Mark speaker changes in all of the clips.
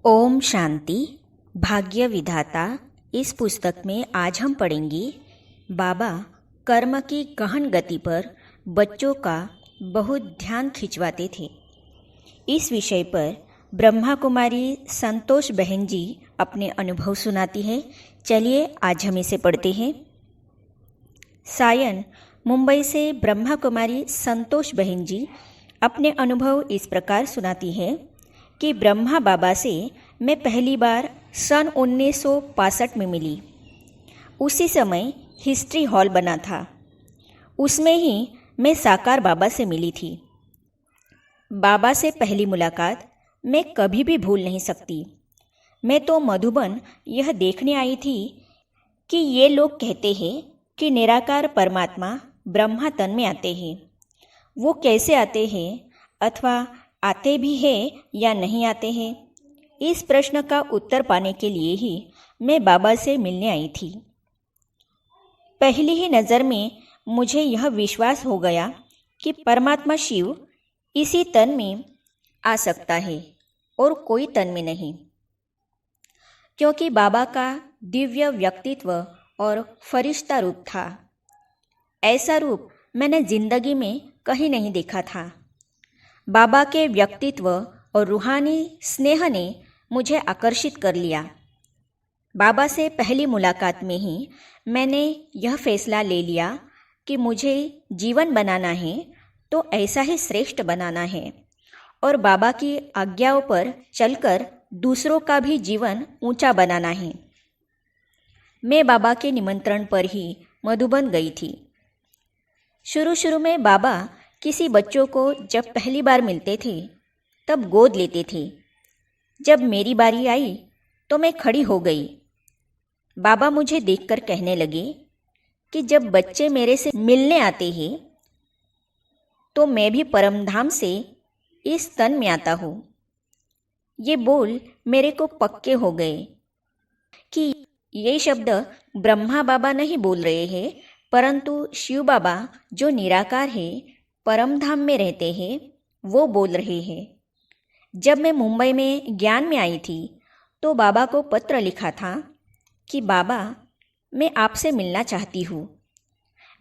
Speaker 1: ओम शांति। भाग्य विधाता इस पुस्तक में आज हम पढ़ेंगे बाबा कर्म की गहन गति पर बच्चों का बहुत ध्यान खिंचवाते थे। इस विषय पर ब्रह्मा कुमारी संतोष बहन जी अपने अनुभव सुनाती है। चलिए आज हम इसे पढ़ते हैं। सायन मुंबई से ब्रह्मा कुमारी संतोष बहन जी अपने अनुभव इस प्रकार सुनाती है कि ब्रह्मा बाबा से मैं पहली बार सन 1965 में मिली। उसी समय हिस्ट्री हॉल बना था, उसमें ही मैं साकार बाबा से मिली थी। बाबा से पहली मुलाकात मैं कभी भी भूल नहीं सकती। मैं तो मधुबन यह देखने आई थी कि ये लोग कहते हैं कि निराकार परमात्मा ब्रह्मा तन में आते हैं। वो कैसे आते हैं अथवा आते भी हैं या नहीं आते हैं, इस प्रश्न का उत्तर पाने के लिए ही मैं बाबा से मिलने आई थी। पहली ही नज़र में मुझे यह विश्वास हो गया कि परमात्मा शिव इसी तन में आ सकता है और कोई तन में नहीं, क्योंकि बाबा का दिव्य व्यक्तित्व और फरिश्ता रूप था। ऐसा रूप मैंने जिंदगी में कहीं नहीं देखा था। बाबा के व्यक्तित्व और रूहानी स्नेह ने मुझे आकर्षित कर लिया। बाबा से पहली मुलाकात में ही मैंने यह फैसला ले लिया कि मुझे जीवन बनाना है तो ऐसा ही श्रेष्ठ बनाना है और बाबा की आज्ञाओं पर चलकर दूसरों का भी जीवन ऊंचा बनाना है। मैं बाबा के निमंत्रण पर ही मधुबन गई थी। शुरू में बाबा किसी बच्चों को जब पहली बार मिलते थे तब गोद लेते थे। जब मेरी बारी आई तो मैं खड़ी हो गई। बाबा मुझे देखकर कहने लगे कि जब बच्चे मेरे से मिलने आते हैं तो मैं भी परमधाम से इस तन में आता हूँ। ये बोल मेरे को पक्के हो गए कि ये शब्द ब्रह्मा बाबा नहीं बोल रहे हैं, परंतु शिव बाबा जो निराकार है, परमधाम में रहते हैं, वो बोल रहे हैं। जब मैं मुंबई में ज्ञान में आई थी तो बाबा को पत्र लिखा था कि बाबा मैं आपसे मिलना चाहती हूँ।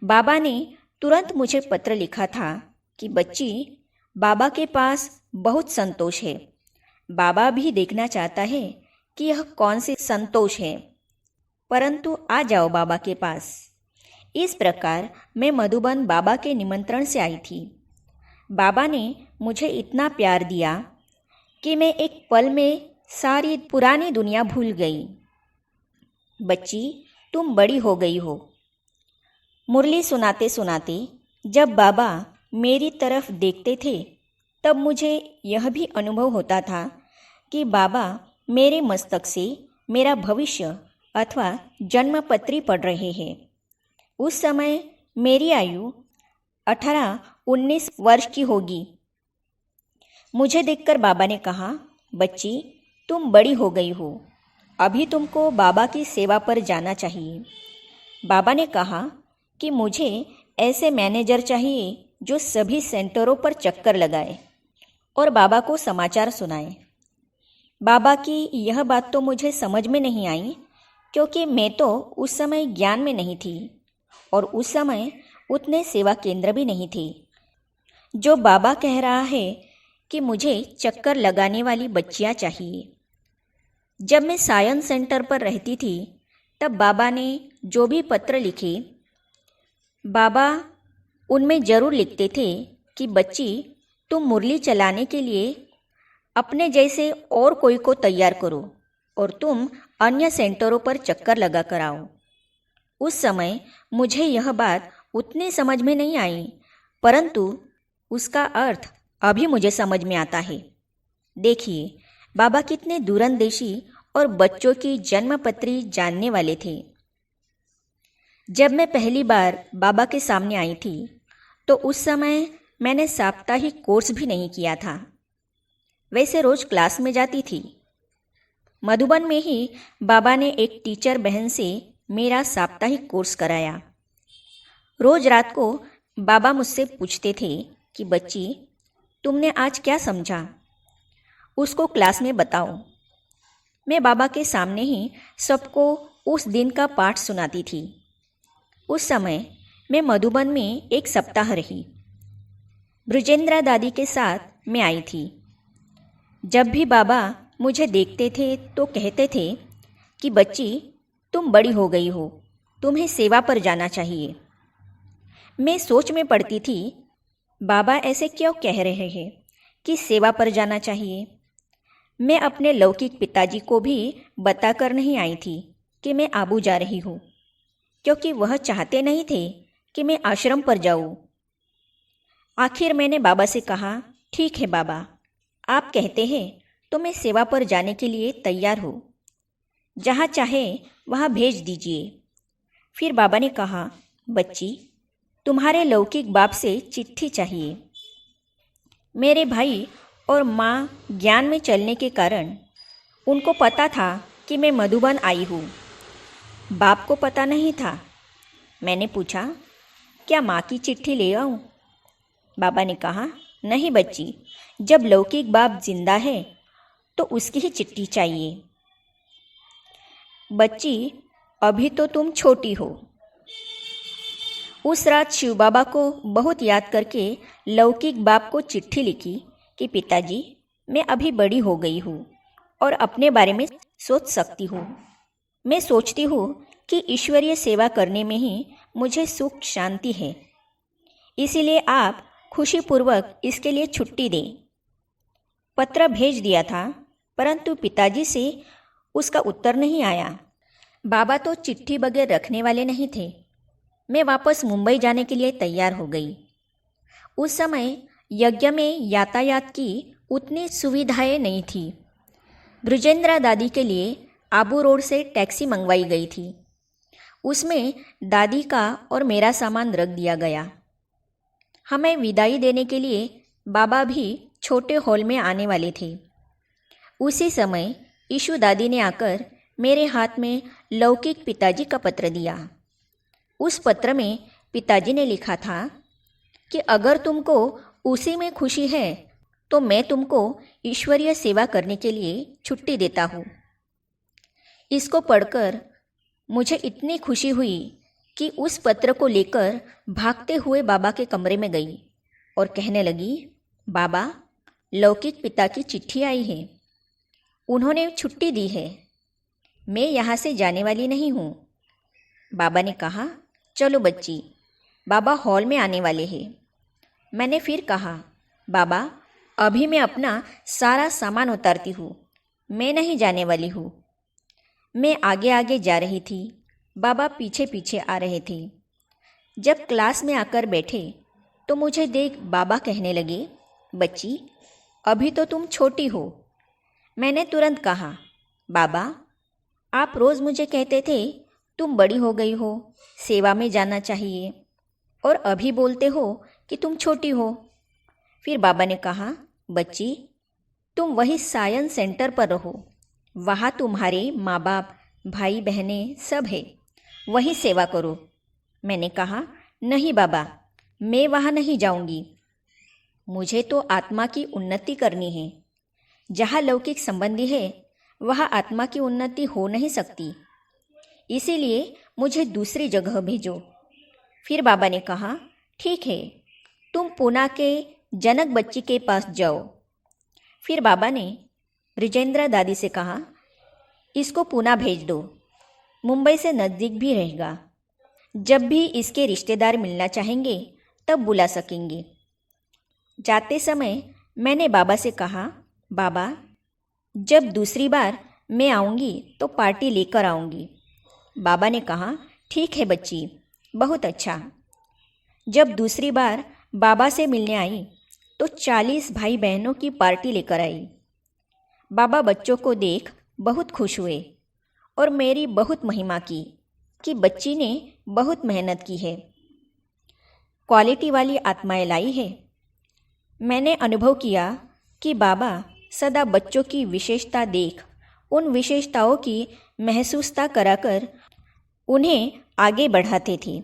Speaker 1: बाबा ने तुरंत मुझे पत्र लिखा था कि बच्ची, बाबा के पास बहुत संतोष है। बाबा भी देखना चाहता है कि यह कौन सी संतोष है, परंतु आ जाओ बाबा के पास। इस प्रकार मैं मधुबन बाबा के निमंत्रण से आई थी। बाबा ने मुझे इतना प्यार दिया कि मैं एक पल में सारी पुरानी दुनिया भूल गई। बच्ची, तुम बड़ी हो गई हो। मुरली सुनाते सुनाते जब बाबा मेरी तरफ देखते थे तब मुझे यह भी अनुभव होता था कि बाबा मेरे मस्तक से मेरा भविष्य अथवा जन्मपत्री पढ़ रहे हैं। उस समय मेरी आयु 18-19 वर्ष की होगी। मुझे देखकर बाबा ने कहा, बच्ची तुम बड़ी हो गई हो, अभी तुमको बाबा की सेवा पर जाना चाहिए। बाबा ने कहा कि मुझे ऐसे मैनेजर चाहिए जो सभी सेंटरों पर चक्कर लगाए और बाबा को समाचार सुनाए। बाबा की यह बात तो मुझे समझ में नहीं आई, क्योंकि मैं तो उस समय ज्ञान में नहीं थी और उस समय उतने सेवा केंद्र भी नहीं थे। जो बाबा कह रहा है कि मुझे चक्कर लगाने वाली बच्चियां चाहिए। जब मैं सायन सेंटर पर रहती थी तब बाबा ने जो भी पत्र लिखे, बाबा उनमें ज़रूर लिखते थे कि बच्ची, तुम मुरली चलाने के लिए अपने जैसे और कोई को तैयार करो और तुम अन्य सेंटरों पर चक्कर लगा कर आओ। उस समय मुझे यह बात उतनी समझ में नहीं आई, परंतु उसका अर्थ अभी मुझे समझ में आता है। देखिए बाबा कितने दूरंदेशी और बच्चों की जन्मपत्री जानने वाले थे। जब मैं पहली बार बाबा के सामने आई थी तो उस समय मैंने साप्ताहिक कोर्स भी नहीं किया था। वैसे रोज क्लास में जाती थी। मधुबन में ही बाबा ने एक टीचर बहन से मेरा साप्ताहिक कोर्स कराया। रोज रात को बाबा मुझसे पूछते थे कि बच्ची, तुमने आज क्या समझा, उसको क्लास में बताओ। मैं बाबा के सामने ही सबको उस दिन का पाठ सुनाती थी। उस समय मैं मधुबन में एक सप्ताह रही। बृजेंद्रा दादी के साथ मैं आई थी। जब भी बाबा मुझे देखते थे तो कहते थे कि बच्ची, तुम बड़ी हो गई हो, तुम्हें सेवा पर जाना चाहिए। मैं सोच में पड़ती थी, बाबा ऐसे क्यों कह रहे हैं कि सेवा पर जाना चाहिए। मैं अपने लौकिक पिताजी को भी बताकर नहीं आई थी कि मैं आबू जा रही हूँ, क्योंकि वह चाहते नहीं थे कि मैं आश्रम पर जाऊँ। आखिर मैंने बाबा से कहा, ठीक है बाबा, आप कहते हैं तो मैं सेवा पर जाने के लिए तैयार हूँ, जहाँ चाहे वहाँ भेज दीजिए। फिर बाबा ने कहा, बच्ची, तुम्हारे लौकिक बाप से चिट्ठी चाहिए। मेरे भाई और माँ ज्ञान में चलने के कारण उनको पता था कि मैं मधुबन आई हूँ। बाप को पता नहीं था। मैंने पूछा, क्या माँ की चिट्ठी ले आऊँ? बाबा ने कहा, नहीं बच्ची, जब लौकिक बाप जिंदा है तो उसकी ही चिट्ठी चाहिए। बच्ची, अभी तो तुम छोटी हो। उस रात शिव बाबा को बहुत याद करके लौकिक बाप को चिट्ठी लिखी कि पिताजी, मैं अभी बड़ी हो गई हूँ और अपने बारे में सोच सकती हूँ। मैं सोचती हूँ कि ईश्वरीय सेवा करने में ही मुझे सुख शांति है, इसीलिए आप खुशीपूर्वक इसके लिए छुट्टी दें। पत्र भेज दिया था, परंतु पिताजी से उसका उत्तर नहीं आया। बाबा तो चिट्ठी बगैर रखने वाले नहीं थे। मैं वापस मुंबई जाने के लिए तैयार हो गई। उस समय यज्ञ में यातायात की उतनी सुविधाएं नहीं थी। बृजेंद्रा दादी के लिए आबू रोड से टैक्सी मंगवाई गई थी। उसमें दादी का और मेरा सामान रख दिया गया। हमें विदाई देने के लिए बाबा भी छोटे हॉल में आने वाले थे। उसी समय ईशु दादी ने आकर मेरे हाथ में लौकिक पिताजी का पत्र दिया। उस पत्र में पिताजी ने लिखा था कि अगर तुमको उसी में खुशी है तो मैं तुमको ईश्वरीय सेवा करने के लिए छुट्टी देता हूँ। इसको पढ़कर मुझे इतनी खुशी हुई कि उस पत्र को लेकर भागते हुए बाबा के कमरे में गई और कहने लगी, बाबा, लौकिक पिता की चिट्ठी आई है, उन्होंने छुट्टी दी है, मैं यहाँ से जाने वाली नहीं हूँ। बाबा ने कहा, चलो बच्ची, बाबा हॉल में आने वाले हैं। मैंने फिर कहा, बाबा, अभी मैं अपना सारा सामान उतारती हूँ, मैं नहीं जाने वाली हूँ। मैं आगे आगे जा रही थी, बाबा पीछे पीछे आ रहे थे। जब क्लास में आकर बैठे तो मुझे देख बाबा कहने लगे, बच्ची, अभी तो तुम छोटी हो। मैंने तुरंत कहा, बाबा, आप रोज़ मुझे कहते थे तुम बड़ी हो गई हो, सेवा में जाना चाहिए, और अभी बोलते हो कि तुम छोटी हो। फिर बाबा ने कहा, बच्ची, तुम वही सायंस सेंटर पर रहो, वहाँ तुम्हारे माँ बाप, भाई बहनें सब है, वही सेवा करो। मैंने कहा, नहीं बाबा, मैं वहाँ नहीं जाऊँगी। मुझे तो आत्मा की उन्नति करनी है। जहाँ लौकिक संबंधी है वहाँ आत्मा की उन्नति हो नहीं सकती, इसीलिए मुझे दूसरी जगह भेजो। फिर बाबा ने कहा, ठीक है, तुम पूना के जनक बच्ची के पास जाओ। फिर बाबा ने बृजेंद्रा दादी से कहा, इसको पूना भेज दो, मुंबई से नज़दीक भी रहेगा। जब भी इसके रिश्तेदार मिलना चाहेंगे तब बुला सकेंगे। जाते समय मैंने बाबा से कहा, बाबा, जब दूसरी बार मैं आऊँगी तो पार्टी लेकर आऊँगी। बाबा ने कहा, ठीक है बच्ची, बहुत अच्छा। जब दूसरी बार बाबा से मिलने आई तो 40 भाई बहनों की पार्टी लेकर आई। बाबा बच्चों को देख बहुत खुश हुए और मेरी बहुत महिमा की कि बच्ची ने बहुत मेहनत की है, क्वालिटी वाली आत्माएं लाई है। मैंने अनुभव किया कि बाबा सदा बच्चों की विशेषता देख उन विशेषताओं की महसूसता कराकर उन्हें आगे बढ़ाते थे।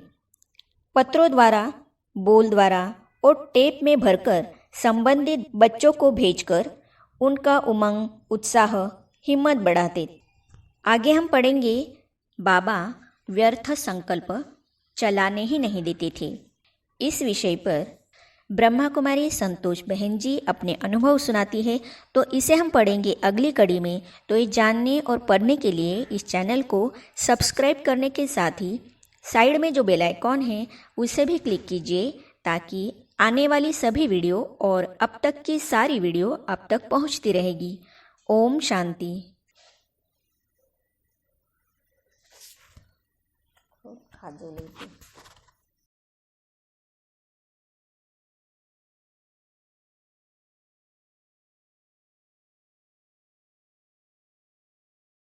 Speaker 1: पत्रों द्वारा, बोल द्वारा और टेप में भरकर संबंधित बच्चों को भेजकर उनका उमंग, उत्साह हिम्मत बढ़ाते। आगे हम पढ़ेंगे बाबा व्यर्थ संकल्प चलाने ही नहीं देते थे। इस विषय पर ब्रह्मा कुमारी संतोष बहन जी अपने अनुभव सुनाती है, तो इसे हम पढ़ेंगे अगली कड़ी में। तो ये जानने और पढ़ने के लिए इस चैनल को सब्सक्राइब करने के साथ ही साइड में जो बेल आइकॉन है उसे भी क्लिक कीजिए, ताकि आने वाली सभी वीडियो और अब तक की सारी वीडियो अब तक पहुंचती रहेगी। ओम शांति। खाजो लेके